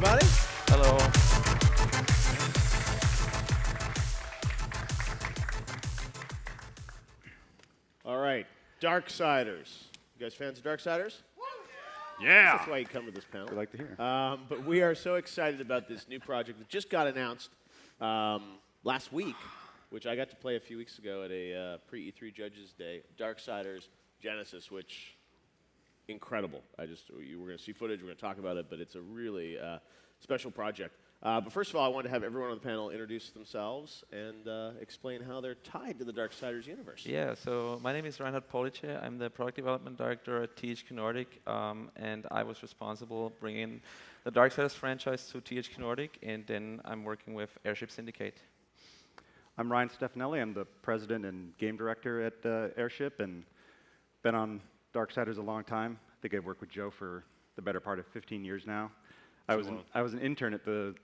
everybody. Hello. All right, Darksiders. You guys fans of Darksiders? Yeah. That's why you come to this panel. We'd like to hear. But we are so excited about this new project that just got announced last week, which I got to play a few weeks ago at a pre-E3 Judges Day, Darksiders Genesis, which incredible. We're going to see footage, we're going to talk about it, but it's a really special project. But first of all, I want to have everyone on the panel introduce themselves and explain how they're tied to the Darksiders universe. Yeah, so my name is Reinhard Police. I'm the product development director at THQ Nordic, and I was responsible bringing the Darksiders franchise to THQ Nordic, and then I'm working with Airship Syndicate. I'm Ryan Stefanelli. I'm the president and game director at Airship, and been on Darksiders a long time. I think I've worked with Joe for the better part of 15 years now. I was an intern at the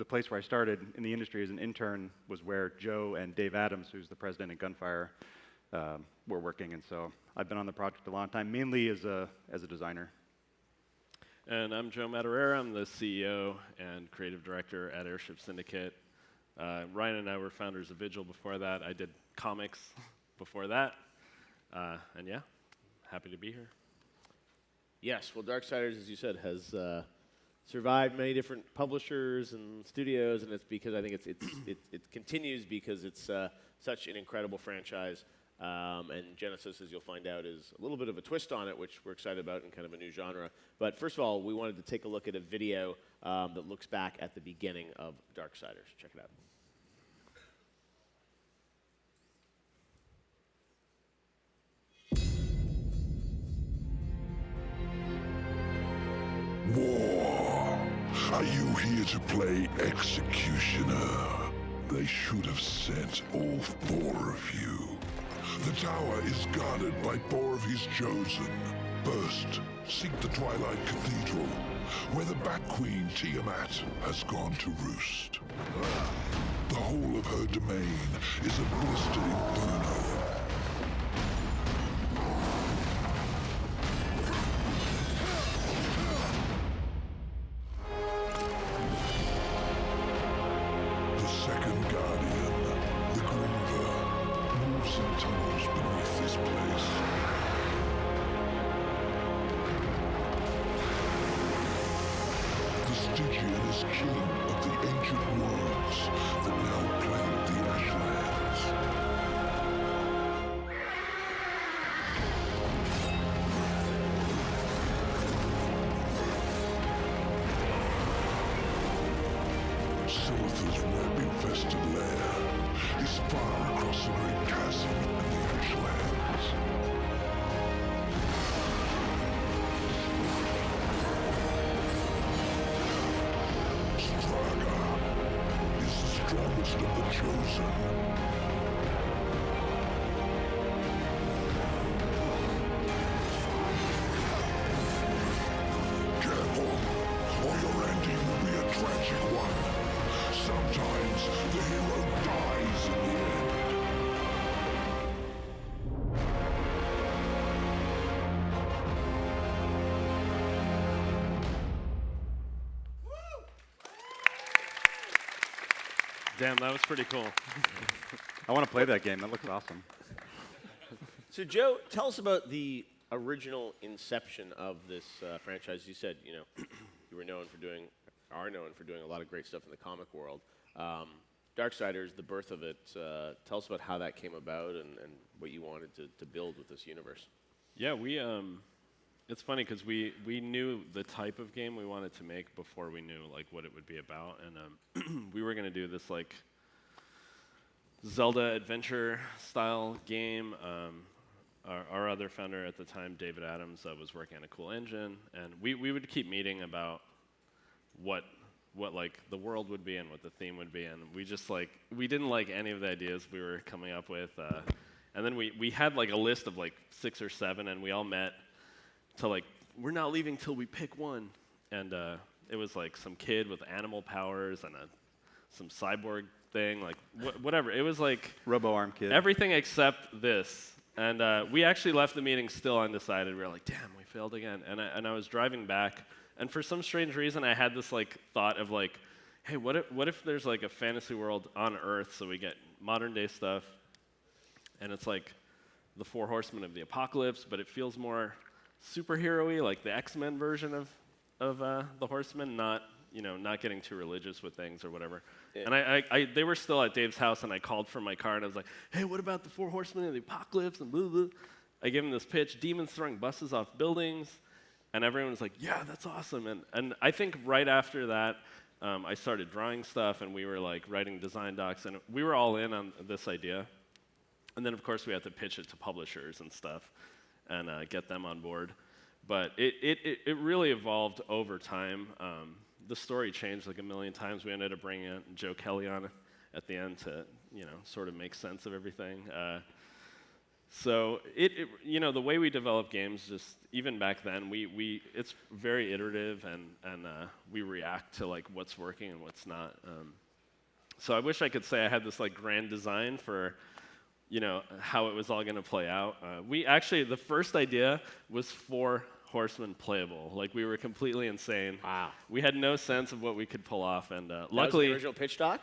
place where I started in the industry as an intern was where Joe and Dave Adams, who's the president at Gunfire, were working, and so I've been on the project a long time, mainly as a designer. And I'm Joe Madureira. I'm the CEO and creative director at Airship Syndicate. Ryan and I were founders of Vigil before that. I did comics before that. And yeah, happy to be here. Yes, well, Darksiders, as you said, has survived many different publishers and studios, and it's because I think it continues because it's such an incredible franchise. And Genesis, as you'll find out, is a little bit of a twist on it, which we're excited about and kind of a new genre. But first of all, we wanted to take a look at a video that looks back at the beginning of Darksiders. Check it out. War. Are you here to play executioner? They should have sent all four of you. The tower is guarded by four of his chosen. First, seek the Twilight Cathedral, where the Bat Queen Tiamat has gone to roost. The whole of her domain is a blistered inferno. The second guardian, the Griever, moves in tunnels beneath this place. The Stygian is king of the ancient worlds that now plague the Ashlands. Silith's web-infested lair is far across the great chasm in the Ashlands. Straga is the strongest of the chosen. Careful, or your ending will be a tragic one. Sometimes the hero dies in the end. Damn, that was pretty cool. I want to play that game. That looks awesome. So, Joe, tell us about the original inception of this franchise. You said, you are known for doing a lot of great stuff in the comic world. Darksiders, the birth of it, tell us about how that came about and what you wanted to build with this universe. Yeah, it's funny because we knew the type of game we wanted to make before we knew like what it would be about, and we were gonna do this like Zelda adventure style game. Our other founder at the time, David Adams, was working on a cool engine, and we would keep meeting about what like the world would be and what the theme would be, and we didn't like any of the ideas we were coming up with, and then we had like a list of like 6 or 7, and we all met to like, we're not leaving till we pick one, and it was like some kid with animal powers and some cyborg thing, like whatever. It was like Robo-arm kid. everything except this. And we actually left the meeting still undecided. We were like, damn, we failed again. And I was driving back, and for some strange reason, I had this like thought of like, hey, what if there's like a fantasy world on Earth, so we get modern day stuff, and it's like the Four Horsemen of the Apocalypse, but it feels more superhero-y, like the X-Men version of the Horsemen, not getting too religious with things or whatever. Yeah. And they were still at Dave's house, and I called from my car, and I was like, hey, what about the Four Horsemen of the Apocalypse, and blah, blah. I gave him this pitch, demons throwing buses off buildings, and everyone was like, yeah, that's awesome. And I think right after that, I started drawing stuff, and we were like writing design docs, and we were all in on this idea. And then, of course, we had to pitch it to publishers and stuff and get them on board. But it really evolved over time. The story changed like a million times. We ended up bringing Joe Kelly on at the end to, sort of make sense of everything. So the way we develop games, just even back then, it's very iterative, and we react to like what's working and what's not. So I wish I could say I had this like grand design for how it was all going to play out. The first idea was 4 Horsemen playable. Like, we were completely insane. Wow. We had no sense of what we could pull off, and That luckily, was the original pitch doc?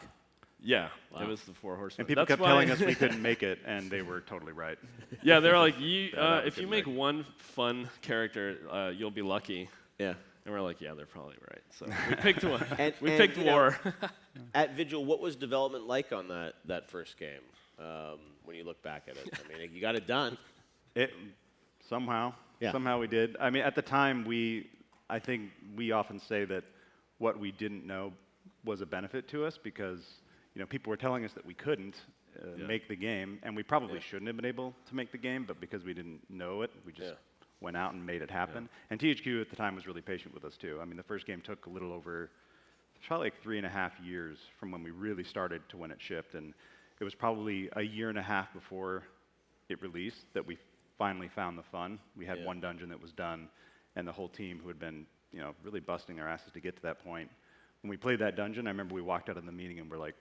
yeah, Wow. it was the 4 Horsemen. And people That's kept why- telling us we couldn't make it, and they were totally right. Yeah, they're like, That if you would make make- one fun character, you'll be lucky. Yeah. And we're like, yeah, they're probably right. So we picked one. We And, picked war. At Vigil, what was development like on that first game when you look back at it? I mean, you got it done. Somehow Yeah. we did. I mean, at the time, I think we often say that what we didn't know was a benefit to us because people were telling us that we couldn't make the game, and we probably shouldn't have been able to make the game, but because we didn't know it, we just went out and made it happen. Yeah. And THQ at the time was really patient with us too. I mean, the first game took a little over, probably like 3.5 years from when we really started to when it shipped, and it was probably a year and a half before it released that we finally found the fun. We had one dungeon that was done, and the whole team who had been, really busting their asses to get to that point. When we played that dungeon, I remember we walked out of the meeting and we're like,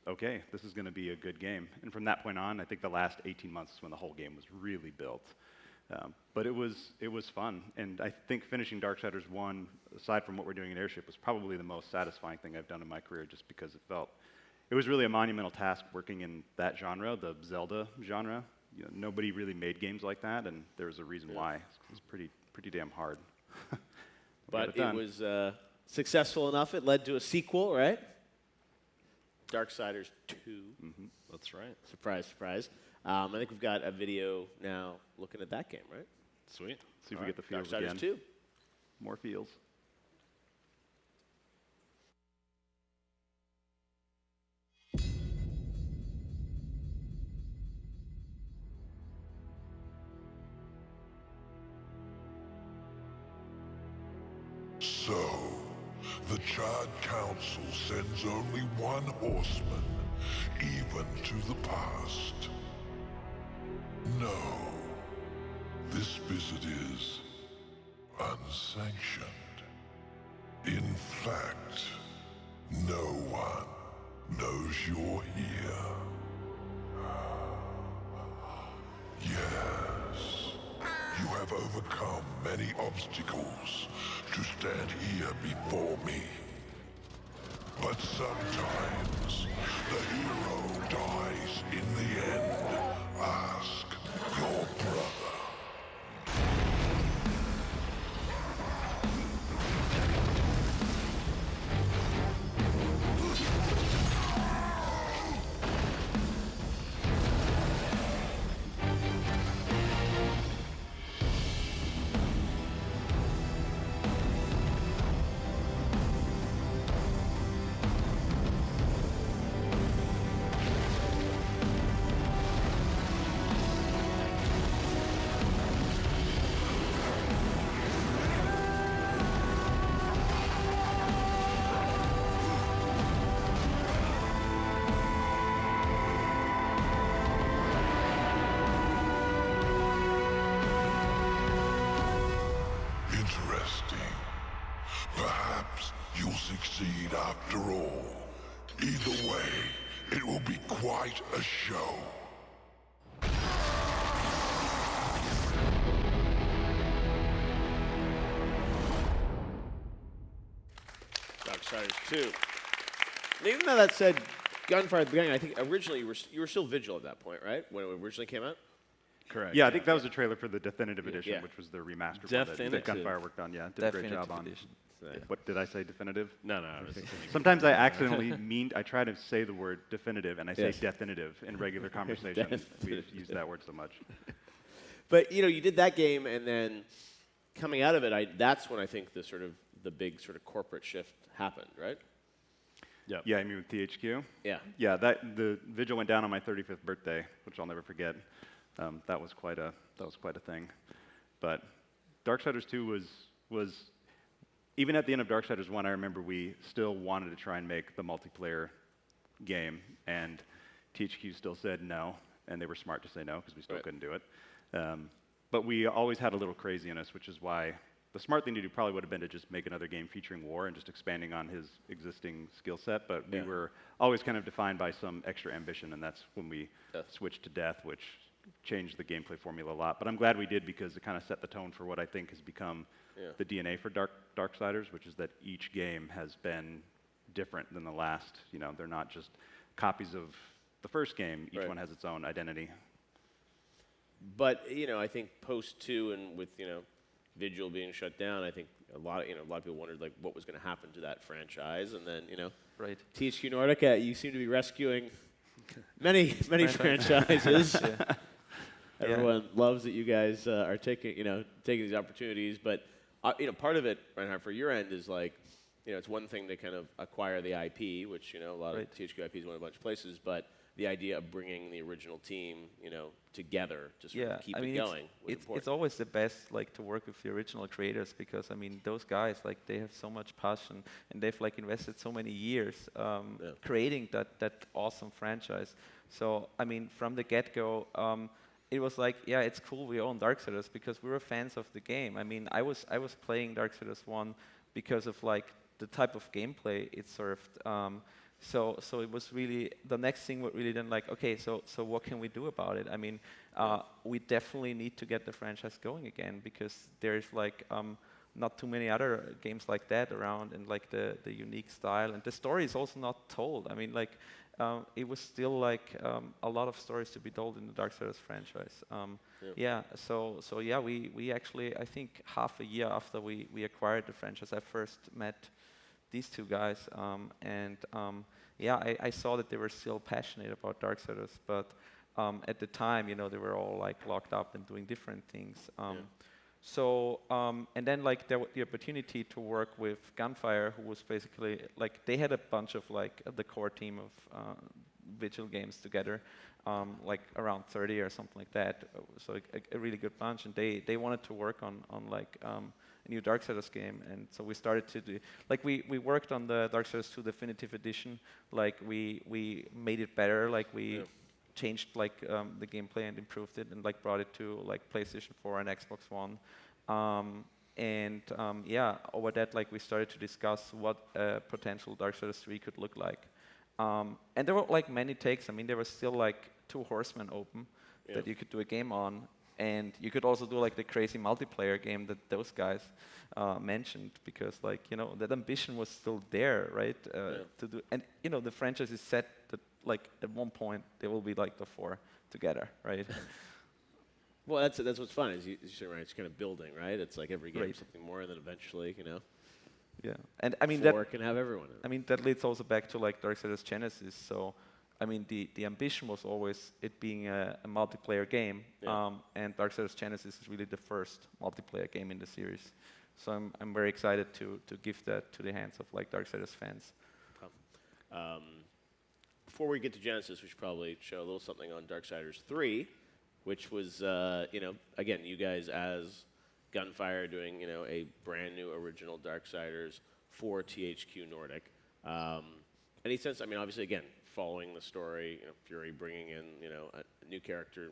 okay, this is going to be a good game. And from that point on, I think the last 18 months is when the whole game was really built. But it was fun, and I think finishing Darksiders 1, aside from what we're doing in Airship, was probably the most satisfying thing I've done in my career, just because it was really a monumental task working in that genre, the Zelda genre. Nobody really made games like that, and there was a reason why. It was pretty damn hard. But it was successful enough. It led to a sequel, right? Darksiders 2. Mm-hmm. That's right. Surprise, surprise. I think we've got a video now looking at that game, right? Sweet. See if we get the feels Darksiders again. 2. More feels. So, the Charred Council sends only one horseman, even to the past. No, this visit is unsanctioned. In fact, no one knows you're here. Yes, you have overcome many obstacles to stand here before me. But sometimes the hero dies in the end. Ask your brother. Interesting. Perhaps you'll succeed after all. Either way, it will be quite a show. Darksiders 2. And even though that said Gunfire at the beginning, I think originally you were still Vigil at that point, right? When it originally came out? Correct. Yeah, I think that was a trailer for the definitive edition, Yeah. which was the remastered one Definitive. that Gunfire worked on. Yeah, did a great Definitive job on. edition. What did I say? Definitive? No, I was thinking. Sometimes I accidentally I try to say the word definitive, and I say Yes. definitive in regular conversation. We use that word so much. But you did that game, and then coming out of it, that's when I think the big sort of corporate shift happened, right? Yep. Yeah, I mean with THQ. Yeah. Yeah, the Vigil went down on my 35th birthday, which I'll never forget. That was quite a thing. But Darksiders 2 was even at the end of Darksiders 1, I remember we still wanted to try and make the multiplayer game, and THQ still said no, and they were smart to say no because we still couldn't do it. But we always had a little crazy in us, which is why the smart thing to do probably would have been to just make another game featuring War and just expanding on his existing skill set. But we were always kind of defined by some extra ambition, and that's when we switched to Death, which changed the gameplay formula a lot. But I'm glad we did because it kind of set the tone for what I think has become the DNA for Darksiders, which is that each game has been different than the last. They're not just copies of the first game. Each one has its own identity. But I think post 2 and with Vigil being shut down, I think a lot of people wondered like what was going to happen to that franchise, and then Right. THQ Nordic, you seem to be rescuing many franchises. Everyone loves that you guys are taking these opportunities, but part of it, Reinhardt, for your end is like it's one thing to kind of acquire the IP, which a lot of THQ IPs went a bunch of places, but the idea of bringing the original team, together to sort of keep it going. It's always the best, like, to work with the original creators because, I mean, those guys, like, they have so much passion and they've, like, invested so many years creating that awesome franchise. So, I mean, from the get-go, it was like, yeah, it's cool we own Darksiders because we were fans of the game. I mean, I was playing Darksiders 1 because of, like, the type of gameplay it served. So it was really, the next thing was really then like, okay, so what can we do about it? I mean, we definitely need to get the franchise going again because there's like not too many other games like that around and like the unique style. And the story is also not told. I mean, like, it was still like a lot of stories to be told in the Darksiders franchise. So we actually, I think half a year after we acquired the franchise, I first met these two guys, I saw that they were still passionate about Darksiders, but at the time, they were all like locked up and doing different things. And then like there was the opportunity to work with Gunfire, who was basically like they had a bunch of like the core team of Vigil games together, like around 30 or something like that. So a really good bunch, and they wanted to work on like a new Darksiders game, and so we started to do, like we worked on the Darksiders 2 Definitive Edition, like we made it better, like we changed like the gameplay and improved it, and like brought it to like PlayStation 4 and Xbox One, over that like we started to discuss what potential Darksiders 3 could look like, and there were like many takes. I mean, there were still like 2 Horsemen open that you could do a game on. And you could also do like the crazy multiplayer game that those guys mentioned because like, that ambition was still there, right? To do, and the franchise is set that like at one point they will be like the 4 together, right? Well, that's what's fun is you say, right, it's kind of building, right? It's like every game something more, and then eventually, Yeah, and I mean 4 can have everyone in it. I mean that leads also back to like Darksiders Genesis. So I mean, the ambition was always it being a multiplayer game, and Darksiders Genesis is really the first multiplayer game in the series. So I'm very excited to give that to the hands of like Darksiders fans. Before we get to Genesis, we should probably show a little something on Darksiders 3, which was, again, you guys as Gunfire doing, a brand new original Darksiders for THQ Nordic. Any sense? I mean, obviously, again, following the story, Fury bringing in, a new character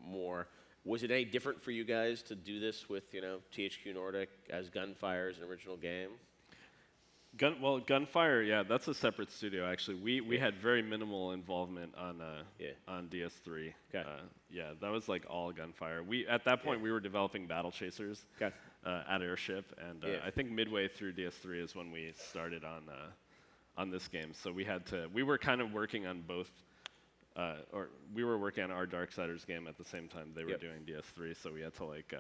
more. Was it any different for you guys to do this with, THQ Nordic as Gunfire as an original game? Gunfire, that's a separate studio actually. We had very minimal involvement on DS3. Okay. That was like all Gunfire. At that point we were developing Battle Chasers at Airship, and I think midway through DS3 is when we started on on this game. So we were kind of working on both, or we were working on our Darksiders game at the same time they were doing DS3. So we had to like,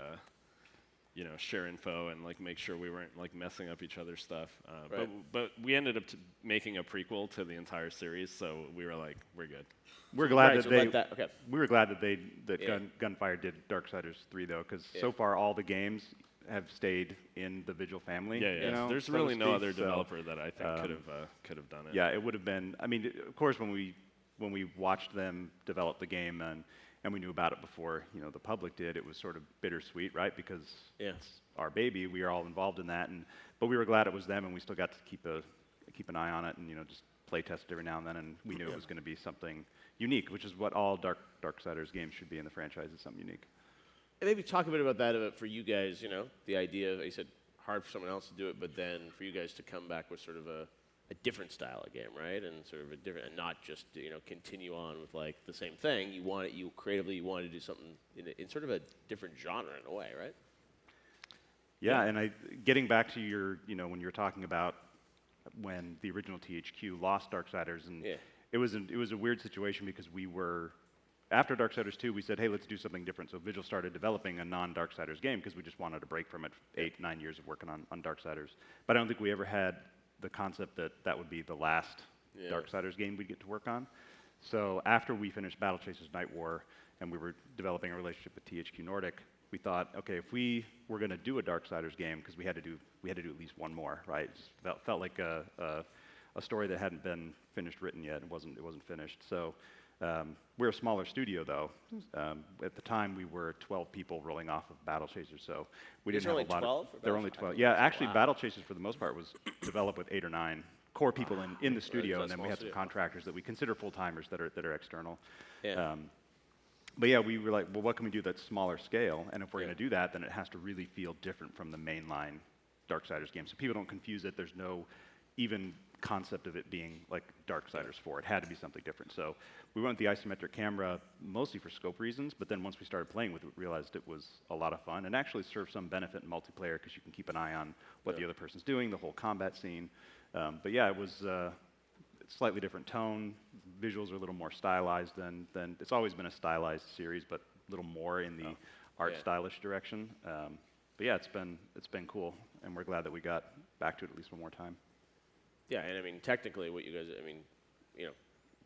share info and like make sure we weren't like messing up each other's stuff. But we ended up making a prequel to the entire series. So we were like, we're good. We're glad we were glad that Gunfire did Darksiders 3 though, because so far all the games have stayed in the Vigil family. There's really no other developer that I think could have done it. Yeah, it would have been. I mean, of course, when we watched them develop the game and we knew about it before the public did, it was sort of bittersweet, right? Because it's our baby, we are all involved in that, but we were glad it was them, and we still got to keep an eye on it and just play test it every now and then, and we knew it was going to be something unique, which is what all Darksiders games should be in the franchise, is something unique. And maybe talk a bit about that for you guys. The idea. You said hard for someone else to do it, but then for you guys to come back with sort of a different style of game, right? And sort of a different, and not just continue on with like the same thing. You wanted to do something in sort of a different genre in a way, right? Yeah, and getting back to your when you were talking about when the original THQ lost Darksiders, and it was a weird situation because we were. After Darksiders 2, we said, hey, let's do something different. So Vigil started developing a non-Darksiders game because we just wanted a break from it. 8-9 years of working on Darksiders. But I don't think we ever had the concept that would be the last Darksiders game we'd get to work on. So after we finished Battle Chasers Night War and we were developing a relationship with THQ Nordic, we thought, okay, if we were going to do a Darksiders game, because we had to do at least one more, right? It just felt like a story that hadn't been written yet. It wasn't finished. So. We're a smaller studio, though. At the time, we were 12 people rolling off of Battle Chasers, so we didn't have a lot of. There were only 12. Yeah, actually, Battle Chasers for the most part was developed with 8 or 9 core people in the studio, and then we had some contractors that we consider full timers that are external. But yeah, we were like, well, what can we do that's smaller scale? And if we're going to do that, then it has to really feel different from the mainline Darksiders game, so people don't confuse it. There's no even concept of it being like Darksiders 4. It had to be something different. So we went with the isometric camera mostly for scope reasons, but then once we started playing with it, we realized it was a lot of fun and actually served some benefit in multiplayer because you can keep an eye on what the other person's doing, the whole combat scene. But yeah, it was slightly different tone. Visuals are a little more stylized than it's always been a stylized series, but a little more in the art stylish direction. But yeah, it's been cool, and we're glad that we got back to it at least one more time. Yeah, and I mean, technically, what you guys,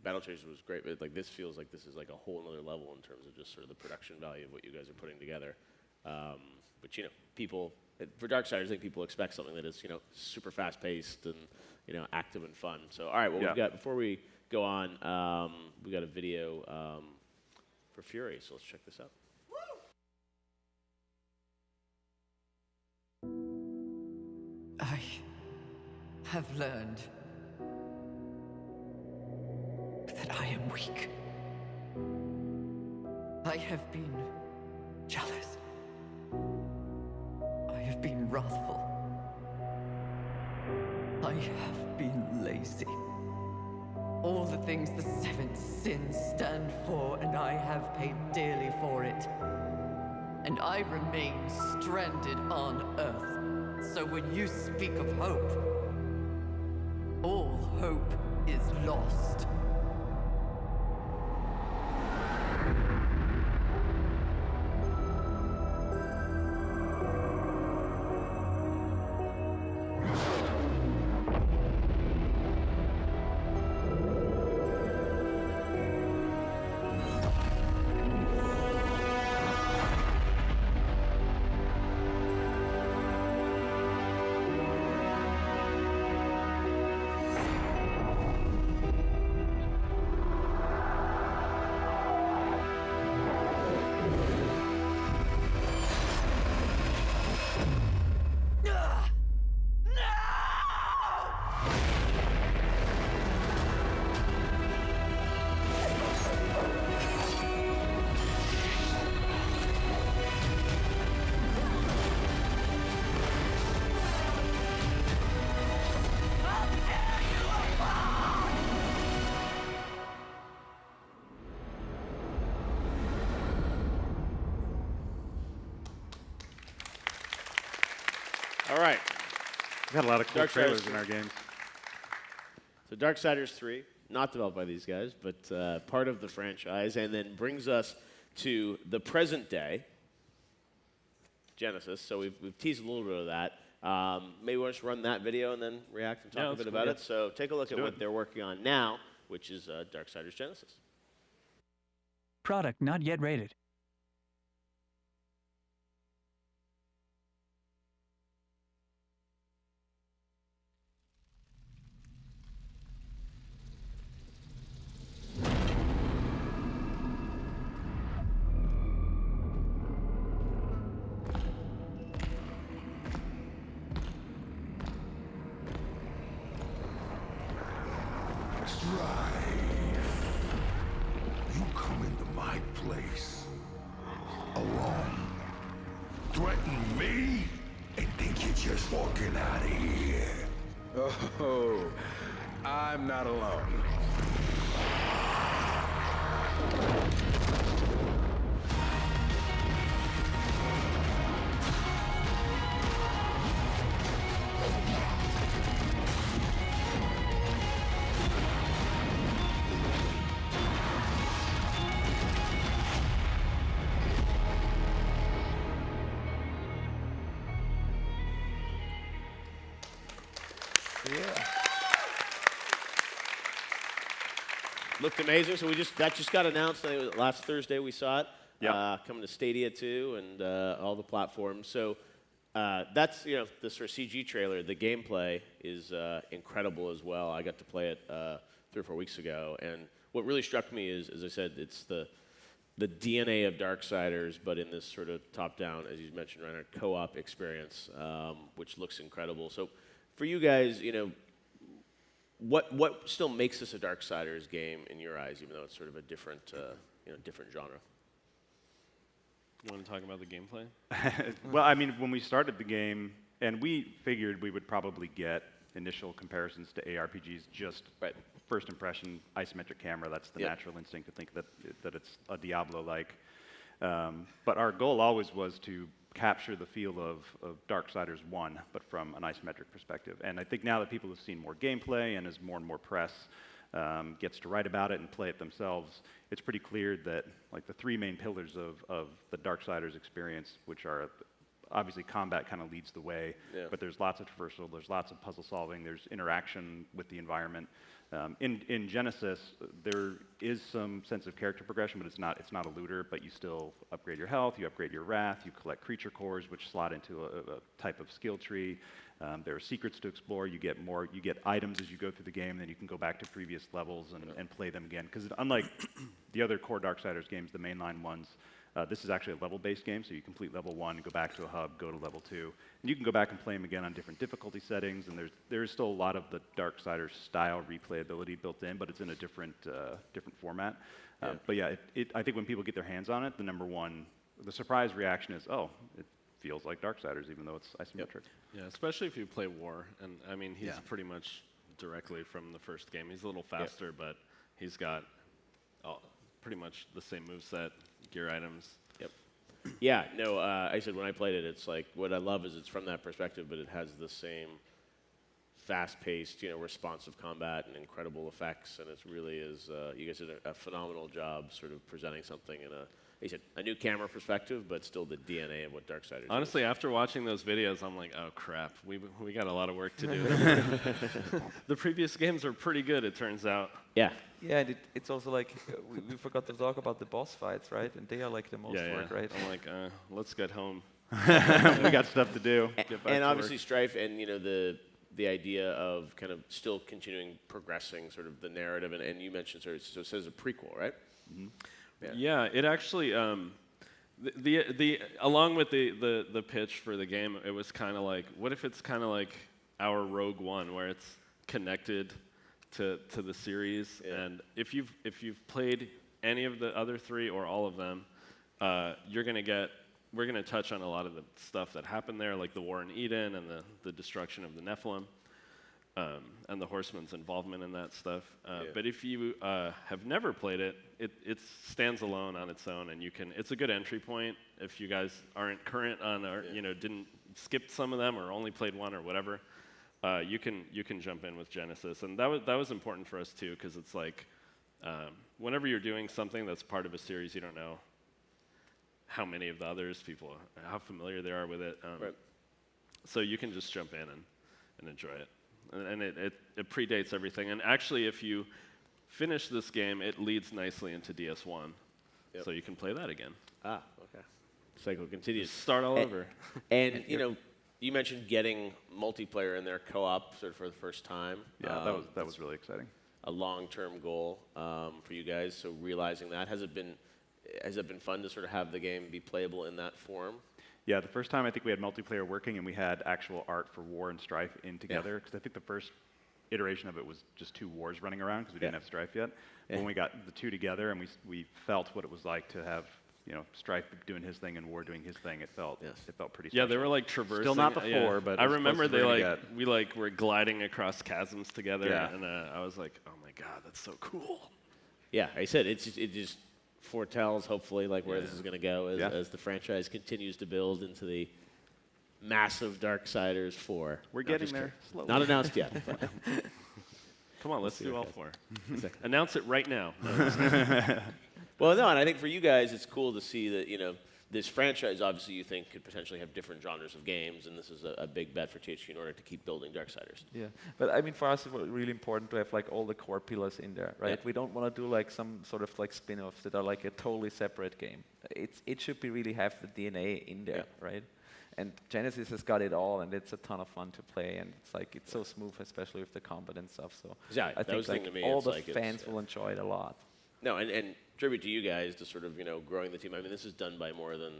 Battle Chasers was great, but like this feels like this is like a whole other level in terms of just sort of the production value of what you guys are putting together. But people for Darksiders, I think people expect something that is super fast paced and active and fun. So all right, well we've got, before we go on, we got a video for Fury, so let's check this out. I have learned that I am weak. I have been jealous. I have been wrathful. I have been lazy. All the things the seventh sins stand for, and I have paid dearly for it. And I remain stranded on Earth. So when you speak of hope, all hope is lost. All right. We've had a lot of cool Darksiders trailers in our games. So Darksiders 3, not developed by these guys, but part of the franchise, and then brings us to the present day, Genesis. So we've teased a little bit of that. Maybe we'll just run that video and then react and talk a bit about it. So take a look at what they're working on now, which is Darksiders Genesis. Product not yet rated. You come into my place alone, threaten me, and think you're just walking out of here. Oh, I'm not alone. Looked amazing. So that just got announced. I think it was last Thursday we saw it. Yep. Coming to Stadia too, and all the platforms. So that's the sort of CG trailer. The gameplay is incredible as well. I got to play it 3 or 4 weeks ago, and what really struck me is, as I said, it's the DNA of Darksiders, but in this sort of top-down, as you mentioned, Reiner, co-op experience, which looks incredible. So for you guys, what still makes this a Darksiders game in your eyes, even though it's sort of a different genre? You want to talk about the gameplay? Well, I mean, when we started the game, and we figured we would probably get initial comparisons to ARPGs, just first impression, isometric camera, that's the natural instinct to think that it's a Diablo-like. But our goal always was to capture the feel of Darksiders 1, but from an isometric perspective. And I think now that people have seen more gameplay and as more and more press gets to write about it and play it themselves, it's pretty clear that like the 3 main pillars of the Darksiders experience, which are obviously combat kind of leads the way, but there's lots of traversal, there's lots of puzzle solving, there's interaction with the environment. In Genesis, there is some sense of character progression, but it's not a looter, but you still upgrade your health, you upgrade your wrath, you collect creature cores, which slot into a type of skill tree. There are secrets to explore, you get items as you go through the game, and then you can go back to previous levels and play them again. Because unlike the other core Darksiders games, the mainline ones, this is actually a level-based game, so you complete level 1, go back to a hub, go to level 2. And you can go back and play them again on different difficulty settings, and there's still a lot of the Darksiders style replayability built in, but it's in a different format. But yeah, I think when people get their hands on it, the surprise reaction is, oh, it feels like Darksiders, even though it's isometric. Yeah, especially if you play War. And I mean, he's pretty much directly from the first game. He's a little faster, but he's got pretty much the same moveset, gear items. Yep. Yeah, no, I said when I played it, it's like, what I love is it's from that perspective, but it has the same fast-paced, responsive combat and incredible effects, and it really is, you guys did a phenomenal job sort of presenting something in a new camera perspective, but still the DNA of what Darksiders is. Honestly, after watching those videos, I'm like, oh crap, we got a lot of work to do. The previous games are pretty good, it turns out. Yeah. Yeah, and it's also like, we forgot to talk about the boss fights, right? And they are like the most work, right? I'm like, let's get home. We got stuff to do. And obviously Strife and, the idea of kind of still continuing progressing sort of the narrative, and you mentioned so it says a prequel, right? Mm-hmm. Yeah, it actually, along with the pitch for the game, it was kind of like, what if it's kind of like our Rogue One, where it's connected to the series, and if you've played any of the other 3 or all of them, we're gonna touch on a lot of the stuff that happened there, like the War in Eden and the destruction of the Nephilim, and the Horsemen's involvement in that stuff. But if you have never played it, it stands alone on its own, and it's a good entry point if you guys aren't current on or didn't skip some of them or only played one or whatever. you can jump in with Genesis, and that was important for us too, because it's like whenever you're doing something that's part of a series, you don't know how many of the others people how familiar they are with it. Right. So you can just jump in and enjoy it, and it predates everything. And actually, if you finish this game, it leads nicely into DS1, so you can play that again. Ah, okay. Cycle continues. Start all over. And you know, you mentioned getting multiplayer in there, co-op, sort of for the first time. Yeah, that was really exciting. A long-term goal for you guys. So realizing that, has it been fun to sort of have the game be playable in that form? Yeah, the first time I think we had multiplayer working and we had actual art for War and Strife in together, because I think the first iteration of it was just 2 wars running around because we didn't have Strife yet. When we got the 2 together and we felt what it was like to have, you know, Strife doing his thing and War doing his thing, it felt pretty special. Yeah, they were like traversing. Still not the 4, but I as remember close as they we're gonna we were gliding across chasms together, Yeah. and I was like, oh my god, that's so cool. Yeah, I said it just foretells hopefully like where this is going to go as the franchise continues to build into the massive Darksiders 4. We're getting there slowly. Not announced yet. But Come on, let's do all 4. Announce it right now. well, no, and I think for you guys, it's cool to see that, you know, this franchise obviously you think could potentially have different genres of games, and this is a big bet for THQ in order to keep building Darksiders. Yeah, but I mean, for us, it was really important to have like all the core pillars in there, right? Yeah. We don't want to do like some sort of like spin-offs that are like a totally separate game. It should be really have the DNA in there, right? And Genesis has got it all, and it's a ton of fun to play, and it's so smooth, especially with the combat and stuff. So Yeah, I that was the think thing to me, all it's the like fans will enjoy it a lot. No, and tribute to you guys to sort of, you know, growing the team. I mean, this is done by more than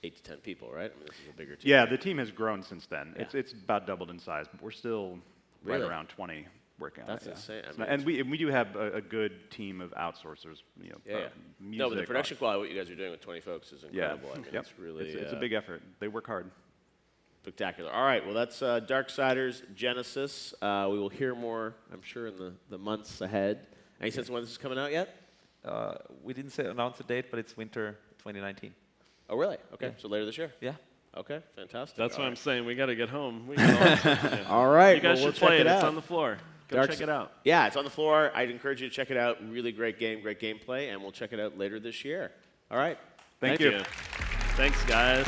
8 to 10 people, right? I mean, this is a bigger team. Yeah, the team has grown since then. Yeah. It's about doubled in size, but we're still Really? right around 20 working on That's it. insane. I It's mean, not- and we do have a good team of outsourcers. You know, music, No, but the production quality, what you guys are doing with 20 folks is Yeah, incredible. I mean, yep. it's really it's a big effort. They work hard. spectacular. All right, well, that's Darksiders Genesis. We will hear more, I'm sure, in the months ahead. Any sense of when this is coming out yet? We didn't announce a date, but it's winter 2019. Oh, really? Okay, Yeah. so later this year. Yeah. Okay, fantastic. That's All what right. I'm saying. We got to get home. We got a lot of stuff to do. All right, You guys well, we'll should play check it. it It's out. on the floor. Go Dark- check it out. Yeah, it's on the floor. I'd encourage you to check it out. Really great game, great gameplay, and we'll check it out later this year. All right. Thank you. Thanks, guys.